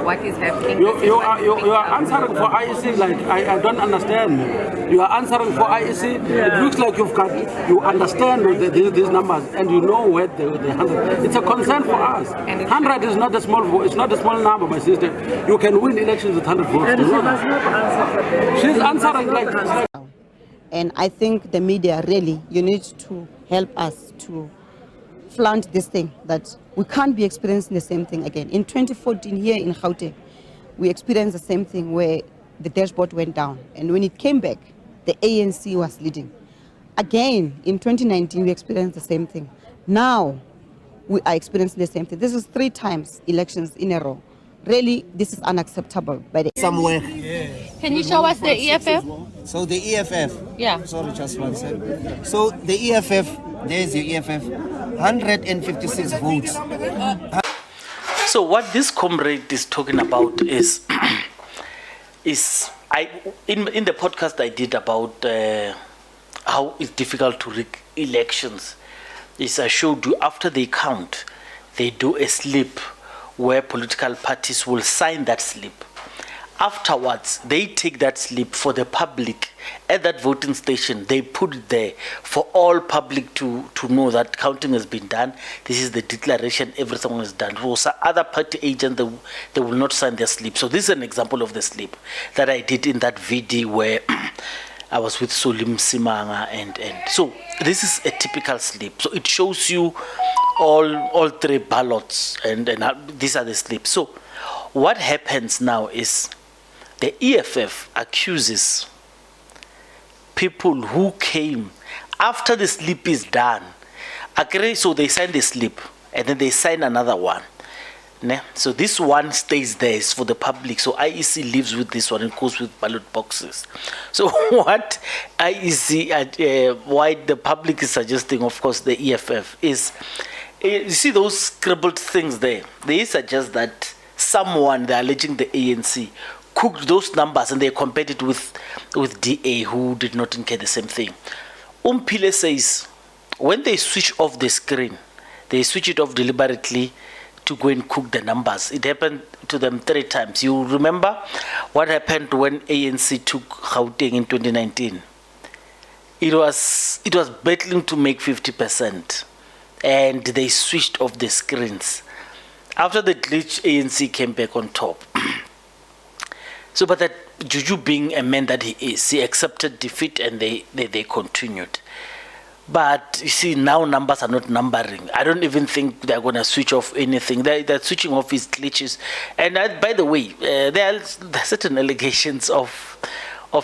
what is happening. You are answering for IEC like I don't understand. You are answering for IEC. It looks like you understand these numbers and you know where the 100. It's a concern for us. 100 is not a small number, my sister. You can win elections with 100 votes. And she does not answer for them. She's answering like. And I think the media really, you need to help us to flaunt this thing that we can't be experiencing the same thing again. In 2014 here in Gauteng, we experienced the same thing where the dashboard went down. And when it came back, the ANC was leading. Again, in 2019, we experienced the same thing. Now, we are experiencing the same thing. This is 3 times elections in a row. Really, this is unacceptable. Somewhere. Can you show us the EFF? So the EFF. Yeah. Sorry, just one second. So the EFF, there's your EFF, 156 votes. So what this comrade is talking about is in the podcast I did about how it's difficult to rig elections. Is I showed you after they count, they do a slip where political parties will sign that slip. Afterwards, they take that slip for the public at that voting station. They put it there for all public to know that counting has been done. This is the declaration, everything is done. For other party agents, they will not sign their slip. So this is an example of the slip that I did in that video where I was with Solim Simanga and so this is a typical slip. So it shows you all 3 ballots and these are the slips. So what happens now is the EFF accuses people who came after the slip is done. So they sign the slip and then they sign another one. So this one stays there, is for the public. So IEC lives with this one and goes with ballot boxes. So what IEC, why the public is suggesting, of course, the EFF is, you see those scribbled things there. They suggest that someone, they're alleging the ANC, cooked those numbers and they compared it with DA, who did not incur the same thing. Umpile says, when they switch off the screen, they switch it off deliberately to go and cook the numbers. It happened to them 3 times. You remember what happened when ANC took Gauteng in 2019? It was battling to make 50%, and they switched off the screens. After the glitch, ANC came back on top. So, but that Juju being a man that he is, he accepted defeat and they continued. But you see, now numbers are not numbering. I don't even think they're going to switch off anything. They're switching off his glitches. And by the way, there are certain allegations of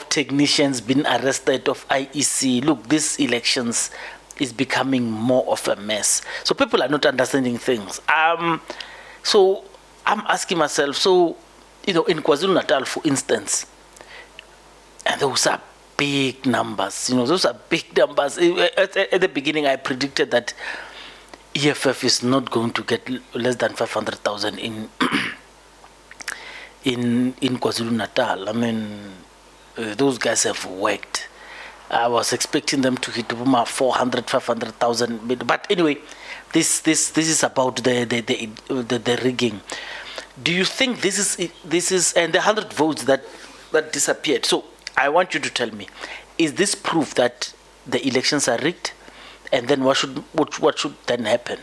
technicians being arrested, of IEC. Look, these elections is becoming more of a mess. So people are not understanding things. So I'm asking myself, so, in KwaZulu-Natal, for instance, and those are big numbers, those are big numbers. At the beginning, I predicted that EFF is not going to get less than 500,000 in KwaZulu-Natal. I mean, those guys have worked. I was expecting them to hit 400, 500,000. But anyway, this is about the rigging. Do you think this is and the 100 votes that disappeared? So I want you to tell me, is this proof that the elections are rigged? And then what should then happen?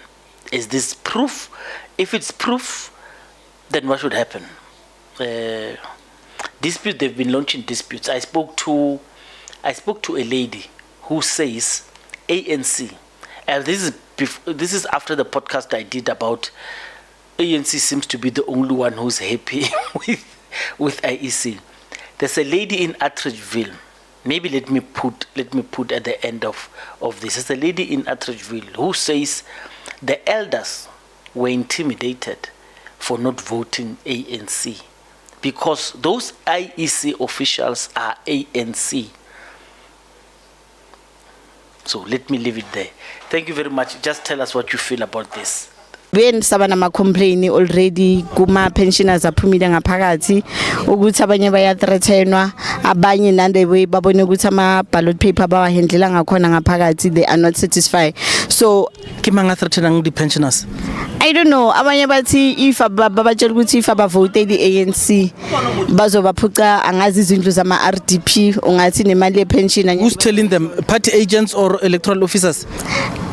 Is this proof? If it's proof, then what should happen? Dispute, they've been launching disputes. I spoke to a lady who says ANC, and this is after the podcast I did about ANC seems to be the only one who's happy with IEC. There's a lady in Atteridgeville. Maybe let me put at the end of this. There's a lady in Atteridgeville who says the elders were intimidated for not voting ANC because those IEC officials are ANC. So let me leave it there. Thank you very much. Just tell us what you feel about this. When sabana ma complain already kuma pensioners aphumile ngaphakathi ukuthi abanye bayathreatenwa abanye nande babone ukuthi ama ballot paper bawahandlela ngakhona ngaphakathi they are not satisfied. So kimanga threatening the pensioners I don't know. Abanye bathi if babatshela ukuthi if abavote ANC bazobaphuca angazi izindlu zama RDP ungathi nemali yepension. Who's telling them? Party agents or electoral officers?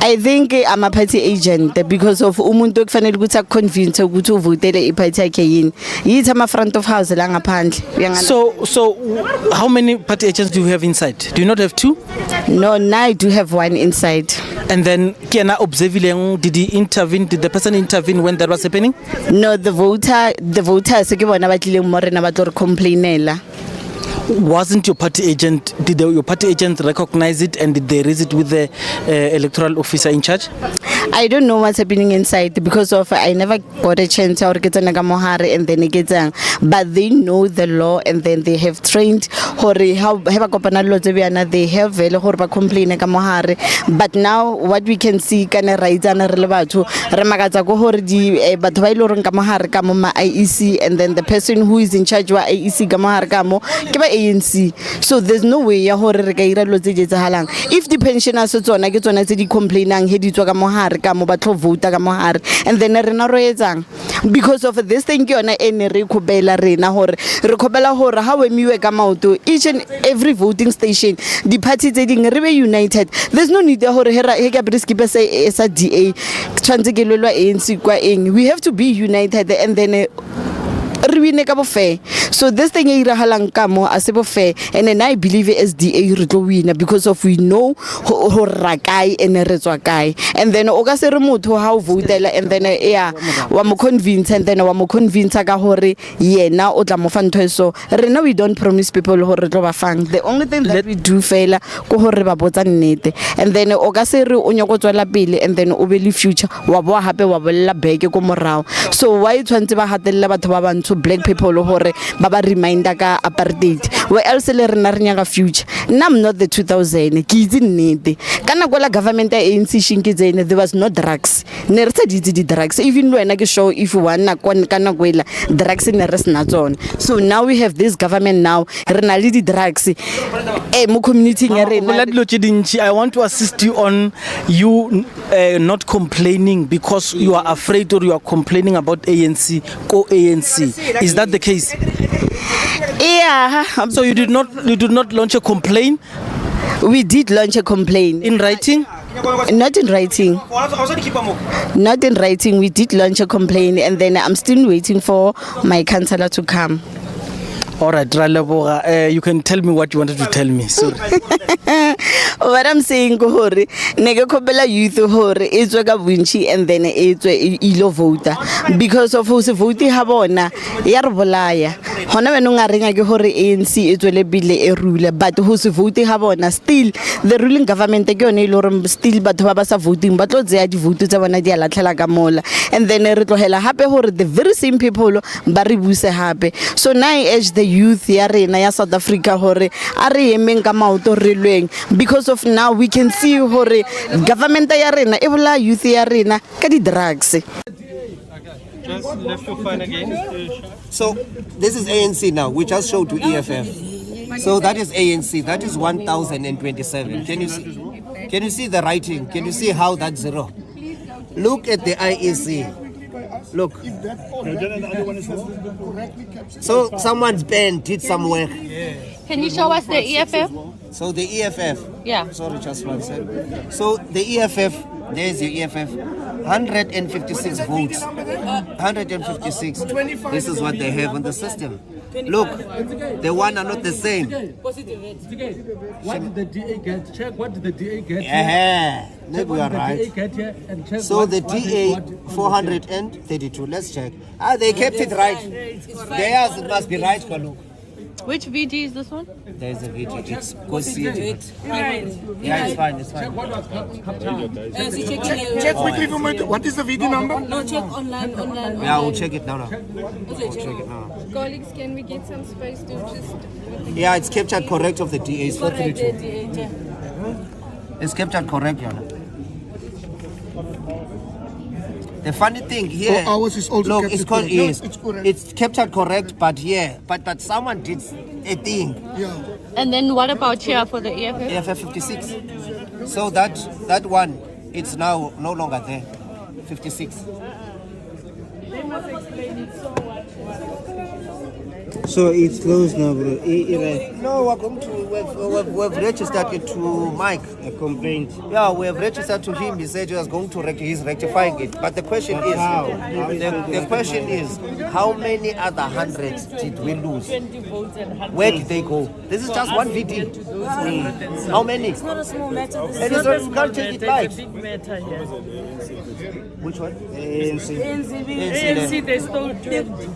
I think I'm a party agent because of umuntu okufanele ukuthi akuconvince ukuthi uvotele iparty yakhe yini. Yithi ama front of house la ngaphandle. So how many party agents do you have inside? Do you not have two? No, now I do have one inside. And then Kiana observing, did he intervene? Did the person intervene when that was happening? No, the voters ke bona ba tlile mo rena ba tlo re complainela. Wasn't your party agent, did your party agent recognize it and did they raise it with the electoral officer in charge? I don't know what's happening inside because of I never got a chance to get on and then get, but they know the law and then they have trained they have very complain but now what we can see kana right ana re le batho re makatsa go hore di batho ba ile reng ka mohare ka mo IEC and then the person who is in charge wa IEC ka mohare ka mo ke ba ANC, so there's no way ya hore re ka ira lo tse jetsahalang if the pensioners tsona ke tsona tse di complainang he di tswa ka mohare ka mo ba tlo vota ka mohare and then rena ro etsang because of this thing ke yona ene re khobela rena hore re khobela hore ha we miwe ka maoto each and every voting station the party tse ding re be united. There's no need ya hore he ka briskipe sa DA tshwantse ke lelwa ANC kwa eng. We have to be united and then fair. So this thing irahalang kamo asebo fair and then I believe SDA re tlo wina because of we know ho rakai and retswakai and then o ka se re motho ha o votela and then wa mo convince and then wa mo convince ka hore yena o tla mo fa ntho so rena we don't promise people hore re tlo ba fang. The only thing that we do fela go hore ba botsa nnete and then o ka se re o nyoko tswela pele and then o be le future wa bo hape wa bolla beke ko morao. So why tshwantse ba hatella batho ba bantsho black people hore baba reminder ka apartheid where else le rena re nyaga future. I'm not the 2000 ke itse nnete kana gola government ya ANC shinkizene there was no drugs ne re tsa di drugs even wena ke show if one na kana goela drugs ne re sna tsona. So now we have this government now rena le di drugs mo community ya rena. I want to assist you on you not complaining because you are afraid or you are complaining about ANC ANC. Is that the case? Yeah. So you did not launch a complaint? We did launch a complaint. In writing? Not in writing. Not in writing. We did launch a complaint and then I'm still waiting for my councillor to come. All right, you can tell me what you wanted to tell me. Sorry. What I'm saying go hore nege khobela youth hore etswe ka bontshi and then etswe ilo voter because of who se vote ha bona ya re bolaya hona beno nga renga ke hore ANC etswe le bile e rule but who se vote ha bona still the ruling government ke yone ile re still batho ba sa voting ba tlo tseya di vote tsa bona di a latlhela ka mola and then re tlohela hape hore the very same people ba re buse hape. So now I urge the youth ya rena ya South Africa hore a re emeng ka maoto re lweng because of now we can see hore government ya rena e bola youth ya rena ka di drugs. Just left your phone again. So this is ANC now. We just showed to EFF. So that is ANC. That is 1027. Can you see the writing? Can you see how that's zero? Look at the IEC. Look. So someone's pen did some work. Can you show us the EFF? So the EFF. Yeah. Sorry, just one second. So the EFF, there's your EFF. 156 votes. 156. This is what they have on the system. Look, the one are not the same. What did the DA get? Check what did the DA get? Yeah, maybe you are What did right. the DA get here and check So what- the what- DA what- 432. Let's check. They kept it right. Theirs it must be right, Kaluk. Which VD is this one? There's a video. It's go see it. Yeah, it's fine. It's fine. Check quickly for me. What is the VD number? No, check online. Yeah, we'll check it now. We'll check it now. Colleagues, can we get some space to just... Yeah, it's captured correct of the DA. It's 432. It's captured correct, Yana. The funny thing here, ours is also look, captured it's called correct. No, yes, it's correct. it's captured correct, but yeah, but someone did a thing. Yeah. And then what about here for the EFF? EFF 56. So that one, it's now no longer there. 56. So it's closed now, bro. No, we're going to, we've registered it to Mike. A complaint. Yeah, we have registered to him. He said he was going to he's rectifying it. But the question is, the question is, how many other hundreds did we lose? Where did they go? This is just one VD. How many? It's not a small matter. And it's not, you can't take it light. Big matter here. Which one? ANC, they stole 20.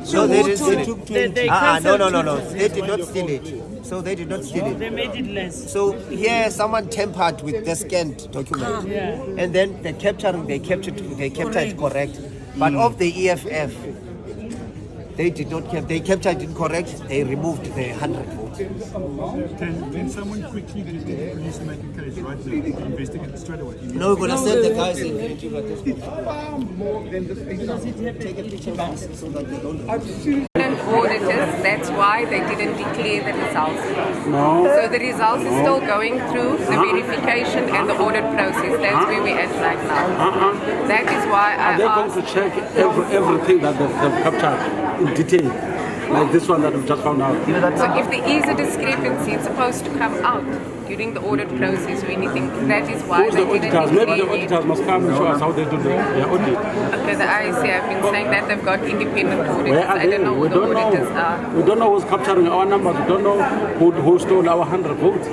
So they didn't steal it. They No. They did not steal it. So they did not steal it. They made it less. So here someone tampered with the scanned document, and then they captured it correct. But of the EFF, they did not they captured it correct. They removed the 100 votes. Can someone quickly get the police to make a case right now to investigate it straight away? No, we're gonna send the guys in. Take a picture back so that they don't. Auditors, that's why they didn't declare the results. No. So the results is still going through the verification and the audit process. That's where we're at right now. That is why I They're asked. going to check everything that they've captured in detail, like this one that we've just found out. So if there is a discrepancy, it's supposed to come out during the audit process or anything. That is why Who's they the didn't auditors? Maybe the declare it. auditors must come and show us how they do their audit. Okay, the IEC have been saying that they've got independent auditors. Where are I don't know they? who the auditors are. We don't know who's capturing our numbers. We don't know who stole our 100 votes.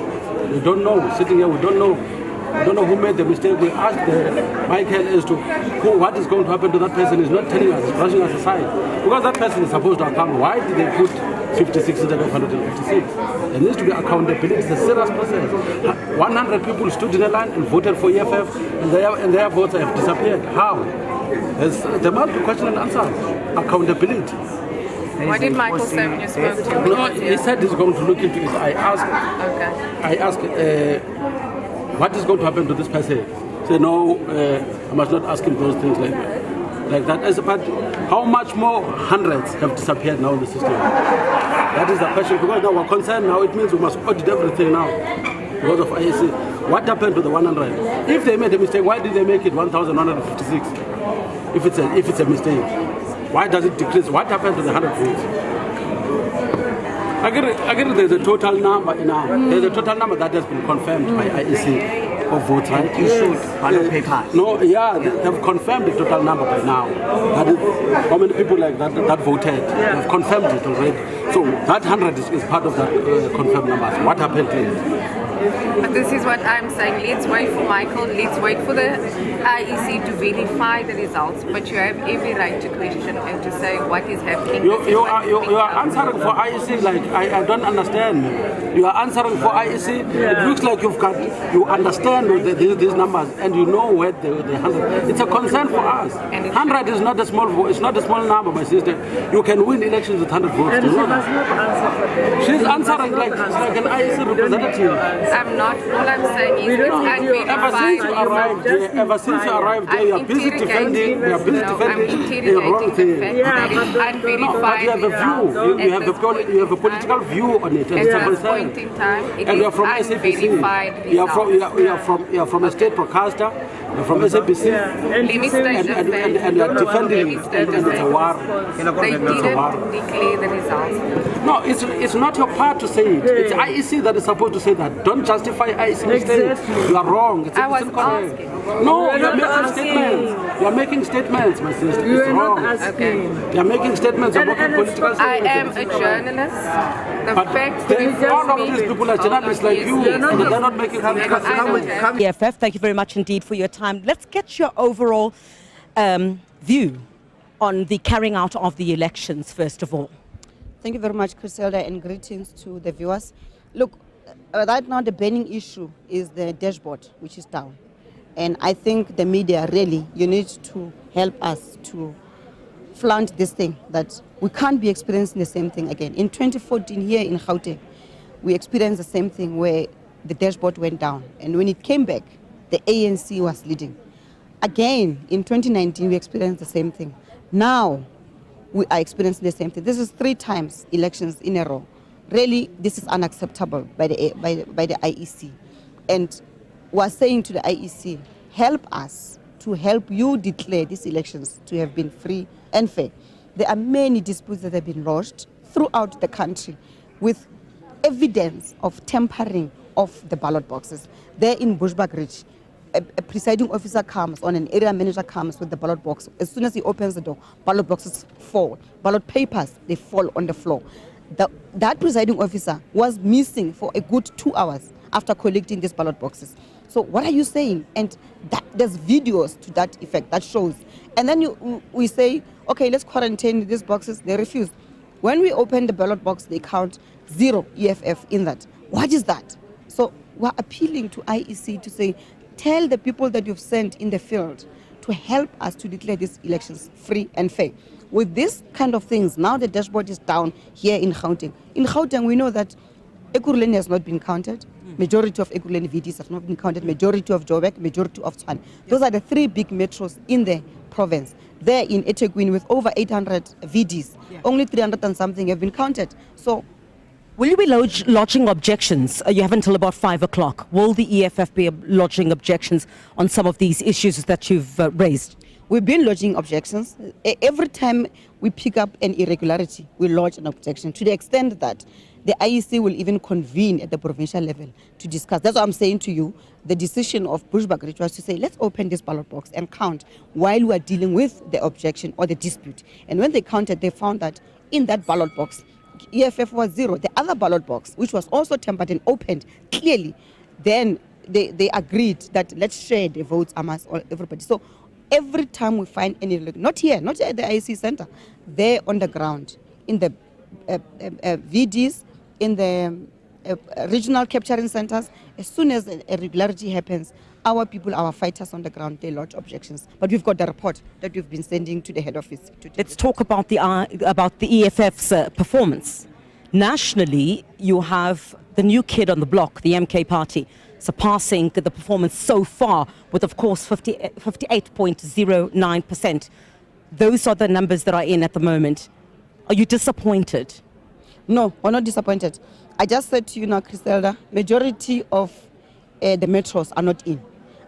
We don't know. Sitting here, we don't know. We don't know who made the mistake. We asked Michael as to what is going to happen to that person. He's not telling us. He's brushing us aside. Because that person is supposed to account. Why did they put 56 instead of 156? There needs to be accountability. It's a serious process. 100 people stood in a line and voted for EFF, and their votes have disappeared. How? There must be question and answer. Accountability. What did Michael say when you spoke to him? No, he said he's going to look into it. I asked, what is going to happen to this person? He said, no, I must not ask him those things like that. But how much more hundreds have disappeared now in the system? That is the question. Because now we're concerned now, it means we must audit everything now because of IEC. What happened to the 100? If they made a mistake, why did they make it 1,156? If it's a mistake, why does it decrease? What happened to the 100 votes? I get it, there's a total number now. There's a total number that has been confirmed by IEC of votes, right? You showed ballot paper. No, yeah, they've confirmed the total number by now. That is, how many people like that voted? They've confirmed it already. So that 100 is part of that confirmed numbers. What happened to it? But this is what I'm saying. Let's wait for Michael. Let's wait for the IEC to verify the results. But you have every right to question and to say what is happening. You are answering for IEC like I don't understand. You are answering for IEC. It looks like you understand these numbers and you know where the 100. It's a concern for us. 100 is not a small vote. It's not a small number, my sister. You can win elections with 100 votes. And she must not answer for that. She's answering like an IEC representative. I'm not. All I'm saying is it's unverified. Ever since you arrived there, you are busy defending a wrong thing. But you have a view. You have a political view on it. And at it's a this concern. point in time, it And is you're from SABC. unverified You're from a state broadcaster. You're from SABC. Let me state this and you're defending it. And it's a war. They didn't declare the results. No, it's not your part to say it. It's IEC that is supposed to say that. Don't justify IEC mistakes. You are wrong. It's incorrect. No, you're making statements. You're making statements, my sister. It's wrong. You're making statements about political statements. I am a journalist. The fact that all of these people are journalists like you, and they're not making political statements. EFF, thank you very much indeed for your time. Let's get your overall view on the carrying out of the elections, first of all. Thank you very much, Griselda, and greetings to the viewers. Look, right now the burning issue is the dashboard, which is down. And I think the media really, you need to help us to flaunt this thing, that we can't be experiencing the same thing again. In 2014 here in Gauteng, we experienced the same thing where the dashboard went down. And when it came back, the ANC was leading. Again, in 2019, we experienced the same thing. Now, we are experiencing the same thing. This is 3 times elections in a row. Really, this is unacceptable by the IEC. And we're saying to the IEC, help us to help you declare these elections to have been free, and fair. There are many disputes that have been lodged throughout the country with evidence of tampering of the ballot boxes. There in Bushbuckridge, a presiding officer comes, or an area manager comes with the ballot box. As soon as he opens the door, ballot boxes fall. Ballot papers, they fall on the floor. That presiding officer was missing for a good 2 hours after collecting these ballot boxes. So what are you saying? And there's videos to that effect that shows. And then we say, okay, let's quarantine these boxes. They refuse. When we open the ballot box, they count 0 EFF in that. What is that? So we're appealing to IEC to say, tell the people that you've sent in the field to help us to declare these elections free and fair. With these kind of things, now the dashboard is down here in Gauteng. In Gauteng, we know that Ekurhuleni has not been counted. Majority of Ekurhuleni VDs have not been counted. Majority of Joburg, majority of Tshwane. Those are the 3 big metros in the province. There in eThekwini with over 800 VDs, only 300 and something have been counted. So, will you be lodging objections? You have until about 5 o'clock. Will the EFF be lodging objections on some of these issues that you've raised? We've been lodging objections. Every time we pick up an irregularity, we lodge an objection, to the extent that the IEC will even convene at the provincial level to discuss. That's what I'm saying to you. The decision of Bushbuckridge was to say, let's open this ballot box and count while we are dealing with the objection or the dispute. And when they counted, they found that in that ballot box, EFF was 0. The other ballot box, which was also tampered and opened clearly, then they agreed that let's share the votes amongst everybody. So every time we find any, not here, not at the IEC center, there on the ground, in the VDs, in the regional capturing centers, as soon as a irregularity happens, our people, our fighters on the ground, they lodge objections. But we've got the report that we've been sending to the head office. Let's talk about the EFF's performance. Nationally, you have the new kid on the block, the MK party, surpassing the performance so far with, of course, 58.09%. Those are the numbers that are in at the moment. Are you disappointed? No, we're not disappointed. I just said to you now, Christelda, majority of the metros are not in.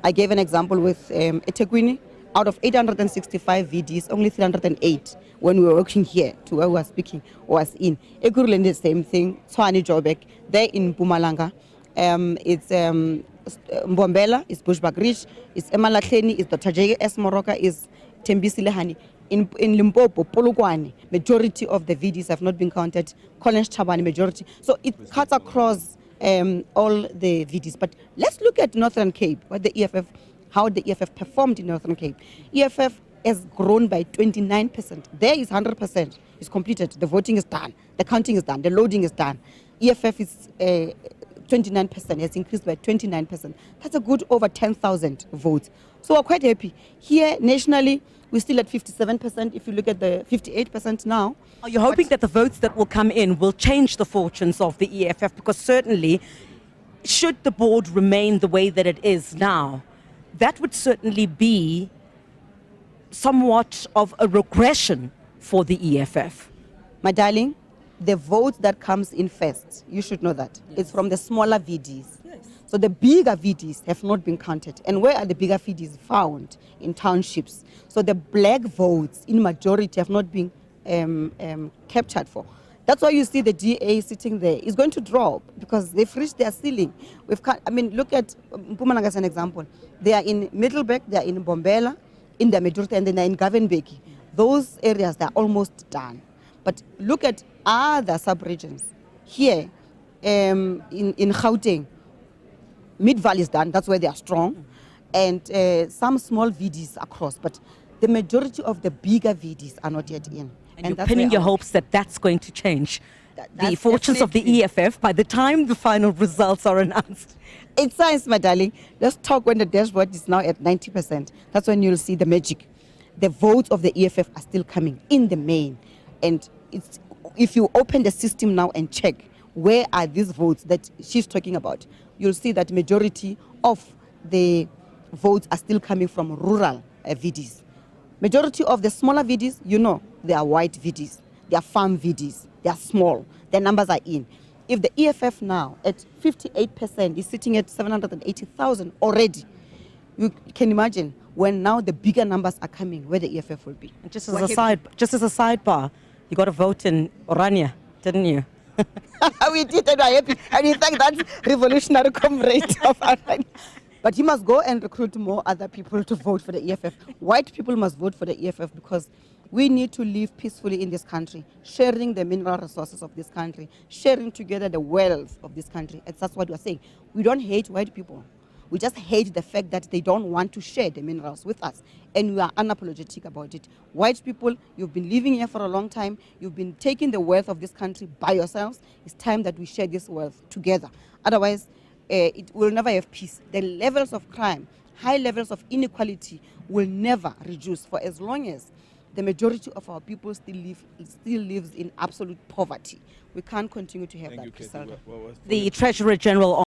I gave an example with eThekwini. Out of 865 VDs, only 308 when we were working here to where we were speaking was in. Ekurhuleni, the same thing. Tshwane, Joburg. There in Mpumalanga, it's Mbombela, it's Bushbuckridge, it's Emalahleni, it's Dr. J.S. Moroka, it's Tembisi Lehani. In Limpopo, Polokwane, majority of the VDs have not been counted. College Chabane, majority. So it cuts across all the VDs. But let's look at Northern Cape, how the EFF performed in Northern Cape. EFF has grown by 29%. There is 100%. It's completed. The voting is done. The counting is done. The loading is done. EFF is 29%, has increased by 29%. That's a good over 10,000 votes. So we're quite happy. Here, nationally, we're still at 57%. If you look at the 58% now. Are you hoping that the votes that will come in will change the fortunes of the EFF? Because certainly, should the board remain the way that it is now, that would certainly be somewhat of a regression for the EFF. My darling, the vote that comes in first, you should know that. Yes. It's from the smaller VDs. Yes. So the bigger VDs have not been counted. And where are the bigger VDs found? In townships. So the black votes in majority have not been captured for. That's why you see the DA sitting there. It's going to drop because they've reached their ceiling. Look at Mpumalanga as an example. They are in Middleburg, they are in Mbombela, in the majority, and then they're in Gavenbeki. Those areas, they're almost done. But look at other sub-regions. Here, in Gauteng, Mid-Valley is done, that's where they are strong. And some small VDs across, but the majority of the bigger VDs are not yet in. And you're pinning your hopes that that's going to change the fortunes of the EFF by the time the final results are announced. It's science, my darling. Let's talk when the dashboard is now at 90%. That's when you'll see the magic. The votes of the EFF are still coming in the main. And if you open the system now and check where are these votes that she's talking about, you'll see that majority of the votes are still coming from rural VDs. Majority of the smaller VDs, they are white VDs, they are farm VDs, they are small, their numbers are in. If the EFF now at 58% is sitting at 780,000 already, you can imagine when now the bigger numbers are coming, where the EFF will be. And just as a sidebar, you got a vote in Orania, didn't you? We did, and we're happy. And in fact, that's revolutionary comrade of Aranya. But he must go and recruit more other people to vote for the EFF. White people must vote for the EFF because we need to live peacefully in this country, sharing the mineral resources of this country, sharing together the wealth of this country. And that's what we're saying. We don't hate white people. We just hate the fact that they don't want to share the minerals with us. And we are unapologetic about it. White people, you've been living here for a long time. You've been taking the wealth of this country by yourselves. It's time that we share this wealth together. Otherwise, it will never have peace. The levels of crime, high levels of inequality will never reduce for as long as the majority of our people still lives in absolute poverty. We can't continue to have that. The Treasurer General